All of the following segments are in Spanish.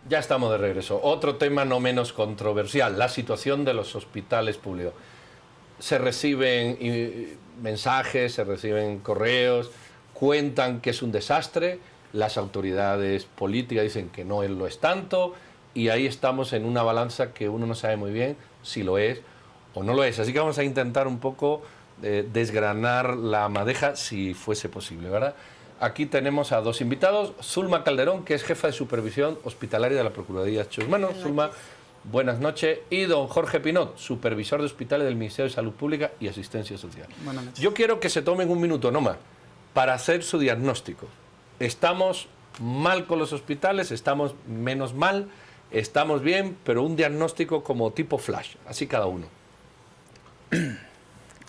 Ya estamos de regreso. Otro tema no menos controversial, la situación de los hospitales públicos. Se reciben mensajes, se reciben correos, cuentan que es un desastre, las autoridades políticas dicen que no lo es tanto, y ahí estamos en una balanza que uno no sabe muy bien si lo es o no lo es. Así que vamos a intentar un poco desgranar la madeja si fuese posible, ¿verdad? Aquí tenemos a dos invitados, Zulma Calderón, que es jefa de supervisión hospitalaria de la Procuraduría de Derechos Humanos. Zulma, buenas noches. Y don Jorge Pinot, supervisor de hospitales del Ministerio de Salud Pública y Asistencia Social. Buenas noches. Yo quiero que se tomen un minuto, no más, para hacer su diagnóstico. ¿Estamos mal con los hospitales? ¿Estamos menos mal? ¿Estamos bien? Pero un diagnóstico como tipo flash, así cada uno.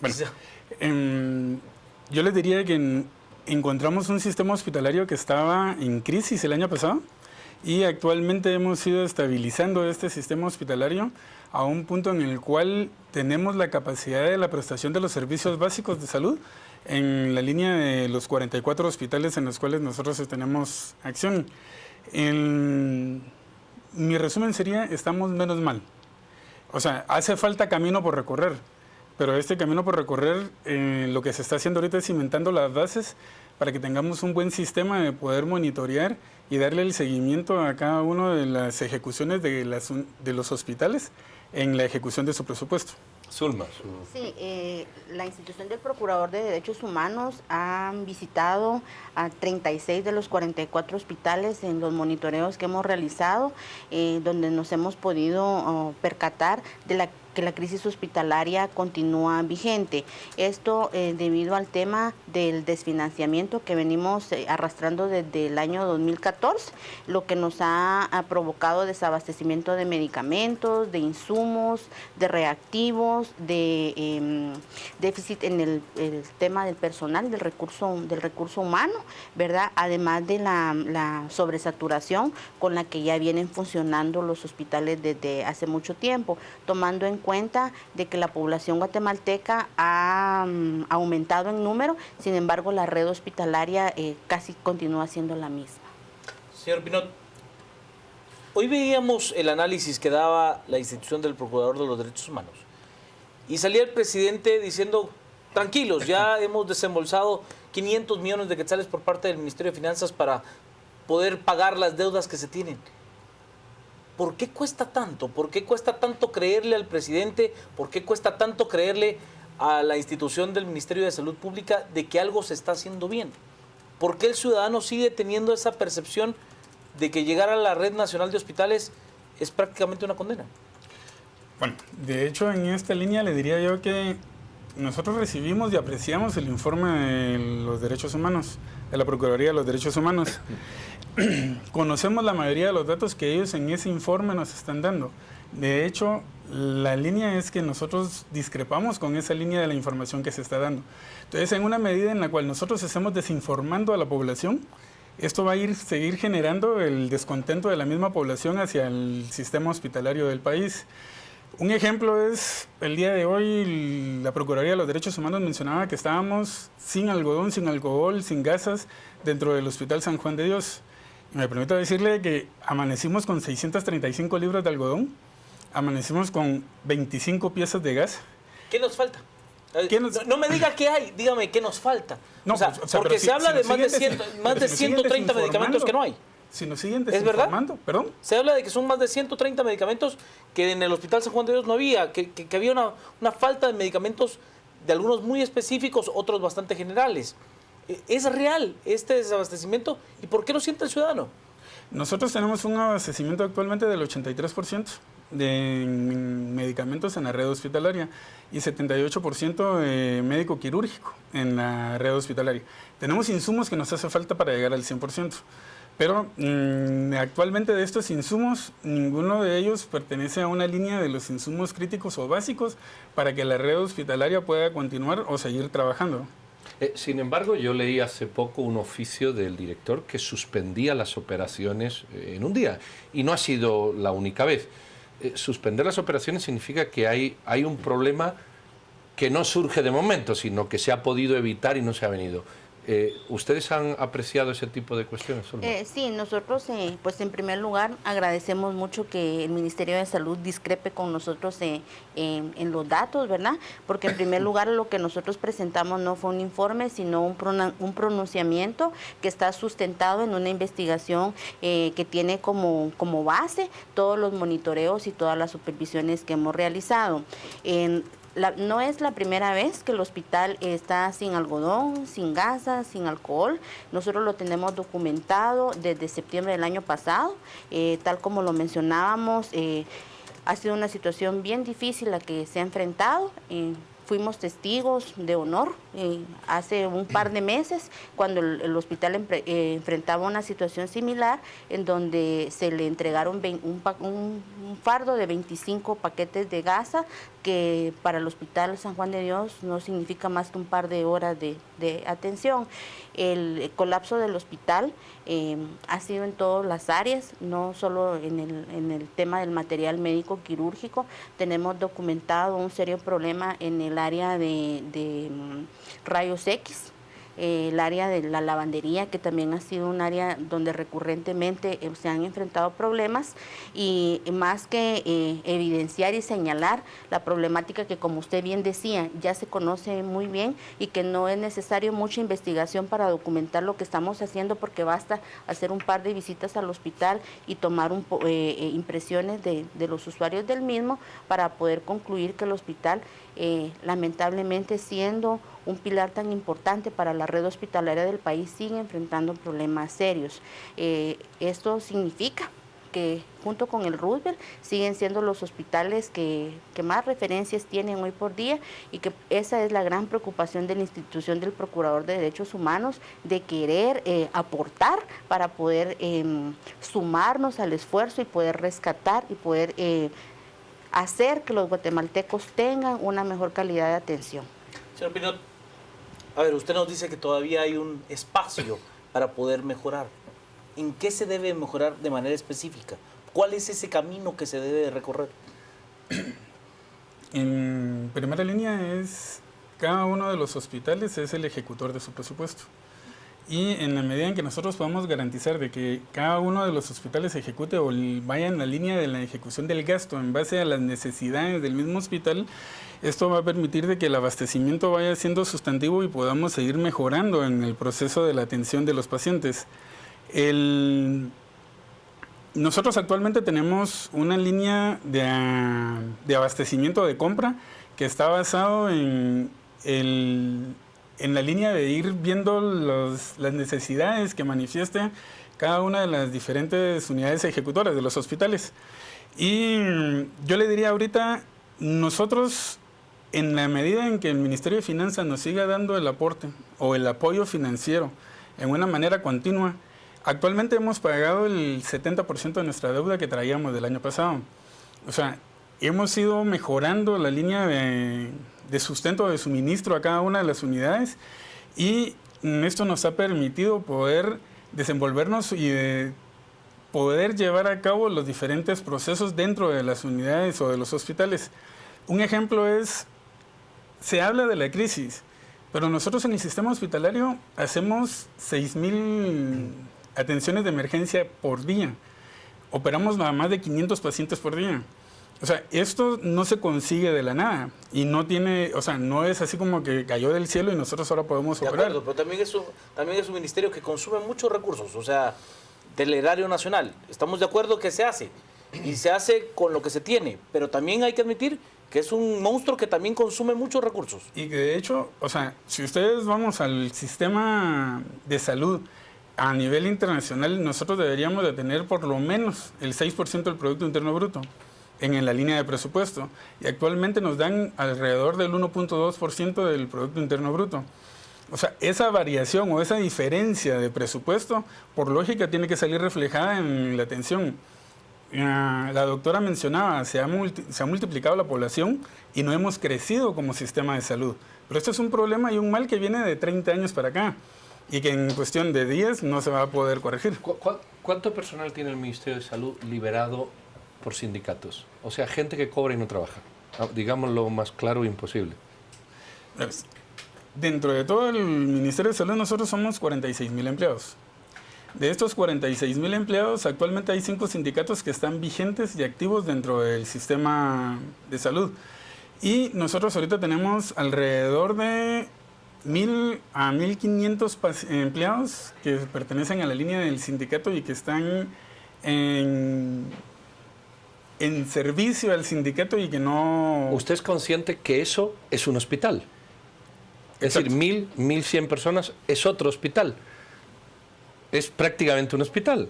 Bueno, yo les diría que encontramos un sistema hospitalario que estaba en crisis el año pasado y actualmente hemos ido estabilizando este sistema hospitalario a un punto en el cual tenemos la capacidad de la prestación de los servicios básicos de salud en la línea de los 44 hospitales en los cuales nosotros tenemos acción. Mi resumen sería, estamos menos mal. O sea, hace falta camino por recorrer. Pero este camino por recorrer, lo que se está haciendo ahorita es cimentando las bases para que tengamos un buen sistema de poder monitorear y darle el seguimiento a cada una de las ejecuciones de los hospitales en la ejecución de su presupuesto. Zulma. Sí, la institución del Procurador de Derechos Humanos ha visitado a 36 de los 44 hospitales en los monitoreos que hemos realizado, donde nos hemos podido percatar de que la crisis hospitalaria continúa vigente. Esto debido al tema del desfinanciamiento que venimos arrastrando desde el año 2014, lo que nos ha provocado desabastecimiento de medicamentos, de insumos, de reactivos, de déficit en el tema del personal, del recurso humano, ¿verdad? Además de la sobresaturación con la que ya vienen funcionando los hospitales desde hace mucho tiempo, tomando en cuenta de que la población guatemalteca ha aumentado en número, sin embargo la red hospitalaria casi continúa siendo la misma. Señor Pinot, hoy veíamos el análisis que daba la institución del Procurador de los Derechos Humanos y salía el presidente diciendo, tranquilos, ya hemos desembolsado 500 millones de quetzales por parte del Ministerio de Finanzas para poder pagar las deudas que se tienen. ¿Por qué cuesta tanto? ¿Por qué cuesta tanto creerle al presidente? ¿Por qué cuesta tanto creerle a la institución del Ministerio de Salud Pública de que algo se está haciendo bien? ¿Por qué el ciudadano sigue teniendo esa percepción de que llegar a la Red Nacional de Hospitales es prácticamente una condena? Bueno, de hecho en esta línea le diría yo que nosotros recibimos y apreciamos el informe de los derechos humanos, de la Procuraduría de los Derechos Humanos. Conocemos la mayoría de los datos que ellos en ese informe nos están dando. De hecho, la línea es que nosotros discrepamos con esa línea de la información que se está dando. Entonces, en una medida en la cual nosotros estamos desinformando a la población, esto va a seguir generando el descontento de la misma población hacia el sistema hospitalario del país. Un ejemplo es, el día de hoy, la Procuraduría de los Derechos Humanos mencionaba que estábamos sin algodón, sin alcohol, sin gasas dentro del Hospital San Juan de Dios. Me permito decirle que amanecimos con 635 libras de algodón, amanecimos con 25 piezas de gas. ¿Qué nos falta? No me diga qué hay, dígame qué nos falta. No, porque se habla de más de 130 medicamentos que no hay. Si nos siguen desinformando, ¿perdón? Se habla de que son más de 130 medicamentos que en el Hospital San Juan de Dios no había, que había una falta de medicamentos, de algunos muy específicos, otros bastante generales. ¿Es real este desabastecimiento? ¿Y por qué lo siente el ciudadano? Nosotros tenemos un abastecimiento actualmente del 83% de medicamentos en la red hospitalaria y 78% de médico quirúrgico en la red hospitalaria. Tenemos insumos que nos hace falta para llegar al 100%. Pero actualmente de estos insumos, ninguno de ellos pertenece a una línea de los insumos críticos o básicos para que la red hospitalaria pueda continuar o seguir trabajando. Sin embargo, yo leí hace poco un oficio del director que suspendía las operaciones en un día, y no ha sido la única vez. Suspender las operaciones significa que hay un problema que no surge de momento, sino que se ha podido evitar y no se ha venido. ¿Ustedes han apreciado ese tipo de cuestiones? Sí, nosotros pues en primer lugar agradecemos mucho que el Ministerio de Salud discrepe con nosotros en los datos, ¿verdad? Porque en primer lugar lo que nosotros presentamos no fue un informe, sino un pronunciamiento que está sustentado en una investigación que tiene como base todos los monitoreos y todas las supervisiones que hemos realizado. No es la primera vez que el hospital está sin algodón, sin gasas, sin alcohol. Nosotros lo tenemos documentado desde septiembre del año pasado. Tal como lo mencionábamos, ha sido una situación bien difícil la que se ha enfrentado. Fuimos testigos de honor hace un par de meses cuando el hospital enfrentaba una situación similar en donde se le entregaron un fardo de 25 paquetes de gasa que para el Hospital San Juan de Dios no significa más que un par de horas de atención. El colapso del hospital ha sido en todas las áreas, no solo en el tema del material médico quirúrgico. Tenemos documentado un serio problema en el área de rayos X, el área de la lavandería, que también ha sido un área donde recurrentemente se han enfrentado problemas, y más que evidenciar y señalar la problemática que, como usted bien decía, ya se conoce muy bien y que no es necesario mucha investigación para documentar lo que estamos haciendo, porque basta hacer un par de visitas al hospital y tomar impresiones de los usuarios del mismo para poder concluir que el hospital, lamentablemente siendo un pilar tan importante para la red hospitalaria del país, sigue enfrentando problemas serios. Esto significa que junto con el Roosevelt siguen siendo los hospitales que más referencias tienen hoy por día, y que esa es la gran preocupación de la institución del Procurador de Derechos Humanos, de querer aportar para poder sumarnos al esfuerzo y poder rescatar y poder hacer que los guatemaltecos tengan una mejor calidad de atención. Señor Pinot, a ver, usted nos dice que todavía hay un espacio para poder mejorar. ¿En qué se debe mejorar de manera específica? ¿Cuál es ese camino que se debe recorrer? En primera línea cada uno de los hospitales es el ejecutor de su presupuesto. Y en la medida en que nosotros podamos garantizar de que cada uno de los hospitales ejecute o vaya en la línea de la ejecución del gasto en base a las necesidades del mismo hospital, esto va a permitir de que el abastecimiento vaya siendo sustantivo y podamos seguir mejorando en el proceso de la atención de los pacientes. Nosotros actualmente tenemos una línea de abastecimiento de compra que está basado en la línea de ir viendo las necesidades que manifieste cada una de las diferentes unidades ejecutoras de los hospitales. Y yo le diría ahorita, nosotros, en la medida en que el Ministerio de Finanzas nos siga dando el aporte o el apoyo financiero en una manera continua, actualmente hemos pagado el 70% de nuestra deuda que traíamos del año pasado. O sea, hemos ido mejorando la línea de sustento, de suministro a cada una de las unidades, y esto nos ha permitido poder desenvolvernos y poder llevar a cabo los diferentes procesos dentro de las unidades o de los hospitales. Un ejemplo se habla de la crisis, pero nosotros en el sistema hospitalario hacemos 6,000 atenciones de emergencia por día. Operamos a más de 500 pacientes por día. O sea, esto no se consigue de la nada y no es así como que cayó del cielo y nosotros ahora podemos operar. De acuerdo, pero también es un ministerio que consume muchos recursos, o sea, del erario nacional. Estamos de acuerdo que se hace y se hace con lo que se tiene, pero también hay que admitir que es un monstruo que también consume muchos recursos. Y que de hecho, o sea, si ustedes vamos al sistema de salud a nivel internacional, nosotros deberíamos de tener por lo menos el 6% del Producto Interno Bruto en la línea de presupuesto, y actualmente nos dan alrededor del 1.2% del Producto Interno Bruto. O sea, esa variación o esa diferencia de presupuesto, por lógica, tiene que salir reflejada en la atención. La doctora mencionaba, se ha multiplicado la población y no hemos crecido como sistema de salud. Pero esto es un problema y un mal que viene de 30 años para acá y que en cuestión de días no se va a poder corregir. ¿Cuánto personal tiene el Ministerio de Salud liberado por sindicatos? O sea, gente que cobra y no trabaja. Digamos lo más claro imposible. Dentro de todo el Ministerio de Salud nosotros somos 46,000 empleados. De estos 46,000 empleados, actualmente hay 5 sindicatos que están vigentes y activos dentro del sistema de salud. Y nosotros ahorita tenemos alrededor de 1,000 a 1,500 empleados que pertenecen a la línea del sindicato y que están en servicio al sindicato y que no... ¿Usted es consciente que eso es un hospital? Es decir, 1,100 personas es otro hospital. Es prácticamente un hospital,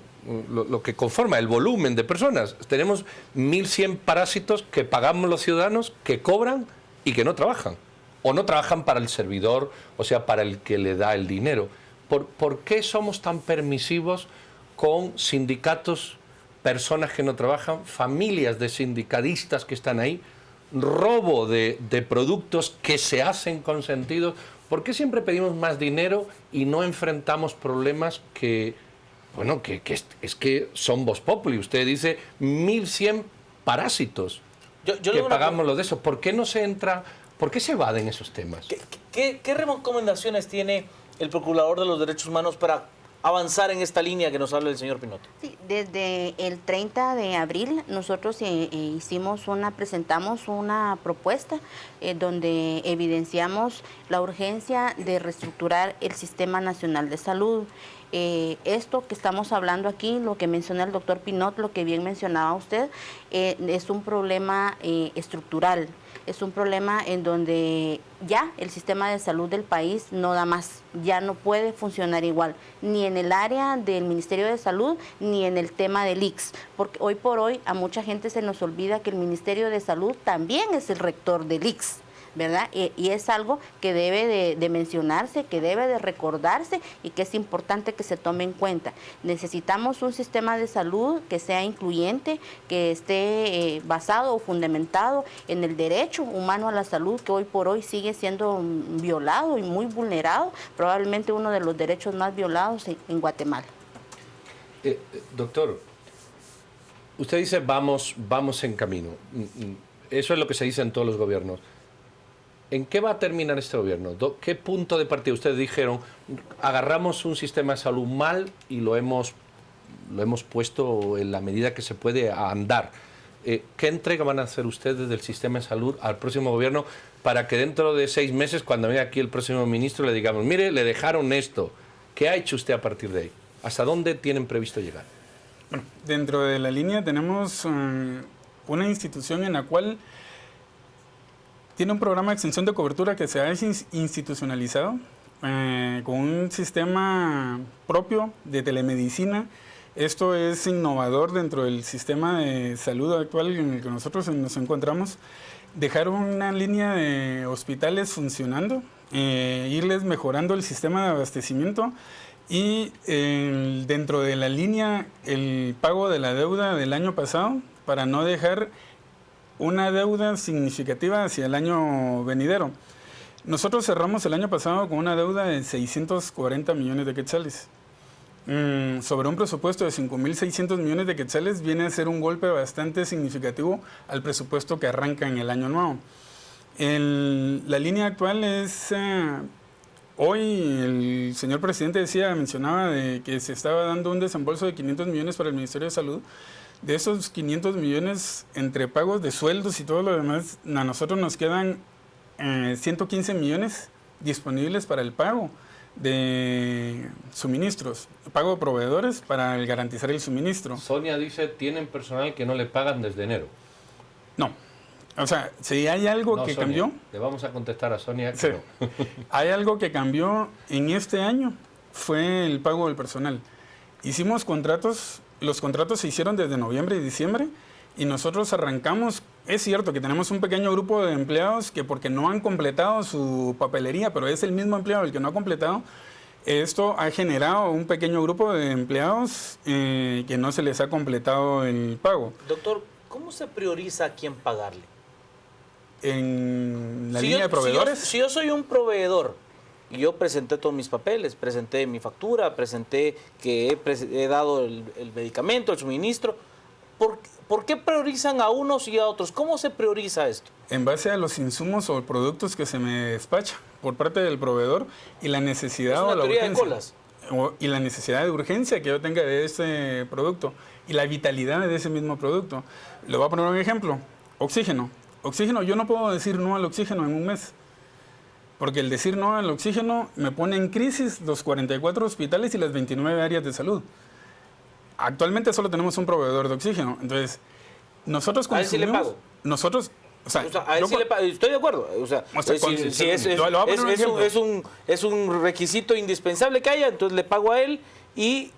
lo que conforma el volumen de personas. Tenemos 1,100 parásitos que pagamos los ciudadanos, que cobran y que no trabajan. O no trabajan para el servidor, o sea, para el que le da el dinero. ¿Por qué somos tan permisivos con sindicatos, personas que no trabajan, familias de sindicalistas que están ahí, robo de productos que se hacen consentidos? ¿Por qué siempre pedimos más dinero y no enfrentamos problemas que, bueno, que son vox populi? Usted dice 1,100 parásitos que pagamos lo de eso. ¿Por qué no se entra, por qué se evaden esos temas? ¿Qué recomendaciones tiene el Procurador de los Derechos Humanos para avanzar en esta línea que nos habla el señor Pinot? Sí, desde el 30 de abril nosotros presentamos una propuesta donde evidenciamos la urgencia de reestructurar el Sistema Nacional de Salud. Esto que estamos hablando aquí, lo que menciona el doctor Pinot, lo que bien mencionaba usted, es un problema estructural. Es un problema en donde ya el sistema de salud del país no da más, ya no puede funcionar igual, ni en el área del Ministerio de Salud, ni en el tema del ICS, porque hoy por hoy a mucha gente se nos olvida que el Ministerio de Salud también es el rector del ICS, ¿verdad? Y es algo que debe de mencionarse, que debe de recordarse y que es importante que se tome en cuenta. Necesitamos un sistema de salud que sea incluyente, que esté basado o fundamentado en el derecho humano a la salud, que hoy por hoy sigue siendo violado y muy vulnerado, probablemente uno de los derechos más violados en Guatemala. Doctor, usted dice vamos en camino. Eso es lo que se dice en todos los gobiernos. ¿En qué va a terminar este gobierno? ¿Qué punto de partida? Ustedes dijeron, agarramos un sistema de salud mal y lo hemos puesto en la medida que se puede a andar. ¿Qué entrega van a hacer ustedes del sistema de salud al próximo gobierno para que dentro de 6 meses, cuando venga aquí el próximo ministro, le digamos, mire, le dejaron esto? ¿Qué ha hecho usted a partir de ahí? ¿Hasta dónde tienen previsto llegar? Bueno, dentro de la línea tenemos una institución en la cual tiene un programa de extensión de cobertura que se ha institucionalizado con un sistema propio de telemedicina. Esto es innovador dentro del sistema de salud actual en el que nosotros nos encontramos. Dejar una línea de hospitales funcionando, irles mejorando el sistema de abastecimiento y dentro de la línea el pago de la deuda del año pasado para no dejar una deuda significativa hacia el año venidero. Nosotros cerramos el año pasado con una deuda de 640 millones de quetzales. Sobre un presupuesto de 5,600 millones de quetzales viene a ser un golpe bastante significativo al presupuesto que arranca en el año nuevo. La línea actual es... hoy el señor presidente mencionaba de que se estaba dando un desembolso de 500 millones para el Ministerio de Salud. De esos 500 millones entre pagos de sueldos y todo lo demás, a nosotros nos quedan 115 millones disponibles para el pago de suministros, pago de proveedores para garantizar el suministro. Sonia dice, tienen personal que no le pagan desde enero. No. O sea, si hay algo que Sonia, cambió... Le vamos a contestar a Sonia que sí, no. Hay algo que cambió en este año, fue el pago del personal. Hicimos contratos... Los contratos se hicieron desde noviembre y diciembre y nosotros arrancamos. Es cierto que tenemos un pequeño grupo de empleados que porque no han completado su papelería, pero es el mismo empleado el que no ha completado. Esto ha generado un pequeño grupo de empleados que no se les ha completado el pago. Doctor, ¿cómo se prioriza a quién pagarle? En la línea de proveedores. Si yo soy un proveedor y yo presenté todos mis papeles, presenté mi factura, presenté que he dado el medicamento, el suministro. ¿Por qué priorizan a unos y a otros? ¿Cómo se prioriza esto? En base a los insumos o productos que se me despacha. por parte del proveedor y la necesidad Es una o la teoría de urgencia. colas. Y la necesidad de urgencia que yo tenga de ese producto y la vitalidad de ese mismo producto. Le voy a poner un ejemplo. Oxígeno. Oxígeno, yo no puedo decir no al oxígeno en un mes. Porque el decir no al oxígeno me pone en crisis los 44 hospitales y las 29 áreas de salud. Actualmente solo tenemos un proveedor de oxígeno. Entonces, nosotros A él sí le consumimos... pago. Nosotros... O sea, a él sí le pago. Estoy de acuerdo. O sea, es un requisito indispensable que haya, entonces le pago a él y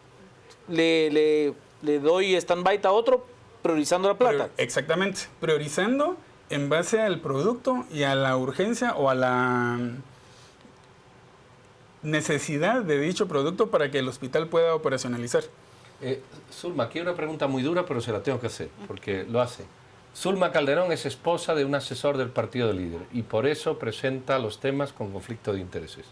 le doy stand-by a otro priorizando la plata. Exactamente. Priorizando en base al producto y a la urgencia o a la necesidad de dicho producto para que el hospital pueda operacionalizar. Zulma, aquí hay una pregunta muy dura, pero se la tengo que hacer, porque lo hace. Zulma Calderón es esposa de un asesor del partido de Líder y por eso presenta los temas con conflicto de intereses.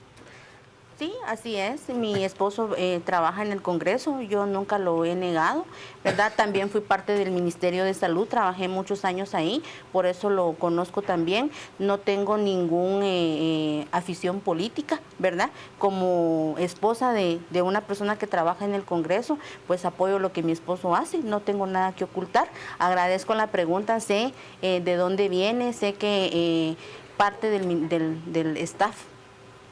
Sí, así es. Mi esposo trabaja en el Congreso, yo nunca lo he negado, ¿verdad? También fui parte del Ministerio de Salud, trabajé muchos años ahí, por eso lo conozco también. No tengo ninguna afición política, ¿verdad? Como esposa de una persona que trabaja en el Congreso, pues apoyo lo que mi esposo hace, no tengo nada que ocultar. Agradezco la pregunta, sé de dónde viene, sé que parte del staff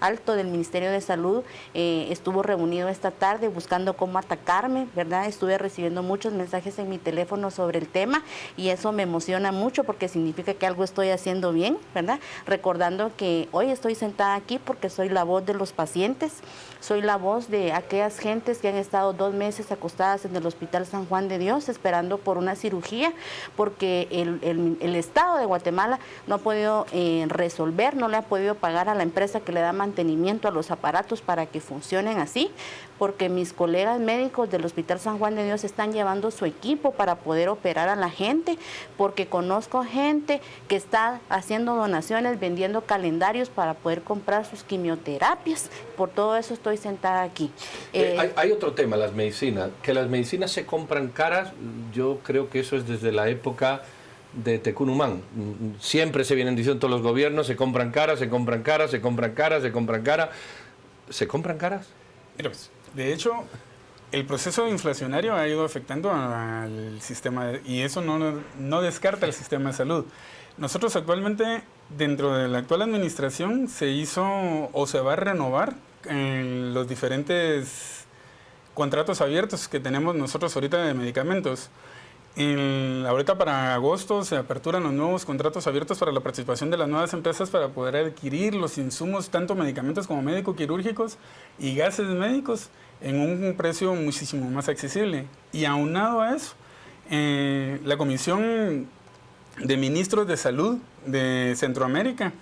alto del Ministerio de Salud estuvo reunido esta tarde buscando cómo atacarme, ¿verdad? Estuve recibiendo muchos mensajes en mi teléfono sobre el tema y eso me emociona mucho porque significa que algo estoy haciendo bien, ¿verdad? Recordando que hoy estoy sentada aquí porque soy la voz de los pacientes, soy la voz de aquellas gentes que han estado 2 meses acostadas en el Hospital San Juan de Dios esperando por una cirugía porque el Estado de Guatemala no ha podido resolver, no le ha podido pagar a la empresa que le da mantenimiento a los aparatos para que funcionen así, porque mis colegas médicos del Hospital San Juan de Dios están llevando su equipo para poder operar a la gente, porque conozco gente que está haciendo donaciones, vendiendo calendarios para poder comprar sus quimioterapias. Por todo eso estoy sentada aquí. Hay otro tema, las medicinas. Que las medicinas se compran caras, yo creo que eso es desde la época de Tecunumán. Siempre se vienen diciendo todos los gobiernos, se compran caras, se compran caras, se compran caras, se compran caras. ¿Se compran caras? Mira, pues, de hecho, el proceso inflacionario ha ido afectando al sistema y eso no descarta el sistema de salud. Nosotros actualmente, dentro de la actual administración, se hizo o se va a renovar los diferentes contratos abiertos que tenemos nosotros ahorita de medicamentos. Ahorita para agosto se aperturan los nuevos contratos abiertos para la participación de las nuevas empresas para poder adquirir los insumos, tanto medicamentos como médico-quirúrgicos y gases médicos, en un precio muchísimo más accesible. Y aunado a eso, la Comisión de Ministros de Salud de Centroamérica,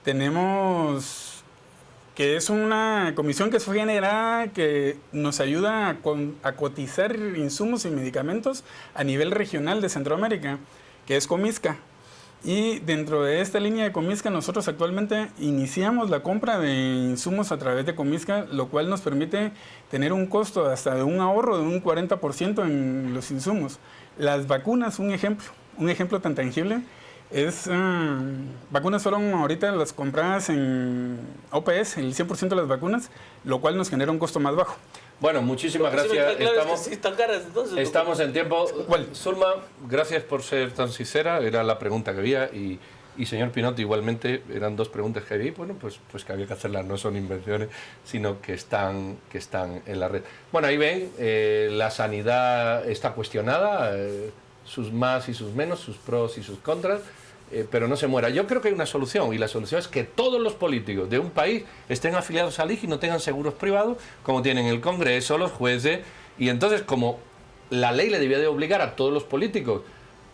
tenemos que es una comisión que fue generada que nos ayuda a cotizar insumos y medicamentos a nivel regional de Centroamérica, que es Comisca. Y dentro de esta línea de Comisca nosotros actualmente iniciamos la compra de insumos a través de Comisca, lo cual nos permite tener un costo hasta de un ahorro de un 40% en los insumos. Las vacunas, un ejemplo tan tangible. Vacunas fueron ahorita las compradas en OPS, el 100% de las vacunas, lo cual nos genera un costo más bajo. Bueno, muchísimas gracias. Estamos en tiempo. ¿Cuál? Zulma, gracias por ser tan sincera, era la pregunta que había y señor Pinot, igualmente eran 2 preguntas que había, bueno, pues que había que hacerlas, no son invenciones, sino que están en la red. Bueno, ahí ven, la sanidad está cuestionada, sus más y sus menos, sus pros y sus contras, pero no se muera. Yo creo que hay una solución, y la solución es que todos los políticos de un país estén afiliados al IJ y no tengan seguros privados, como tienen el Congreso, los jueces, y entonces como la ley le debía de obligar a todos los políticos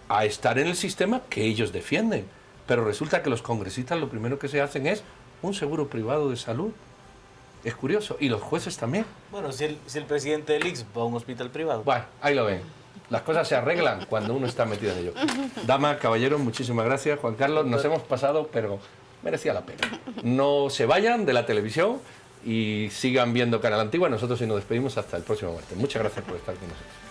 a estar en el sistema que ellos defienden, pero resulta que los congresistas lo primero que se hacen es un seguro privado de salud. Es curioso, y los jueces también. Bueno, si el presidente del IX va a un hospital privado. Bueno, ahí lo ven. Las cosas se arreglan cuando uno está metido en ello. Dama, caballero, muchísimas gracias. Juan Carlos, nos hemos pasado, pero merecía la pena. No se vayan de la televisión y sigan viendo Canal Antigua. Nosotros sí nos despedimos hasta el próximo martes. Muchas gracias por estar con nosotros.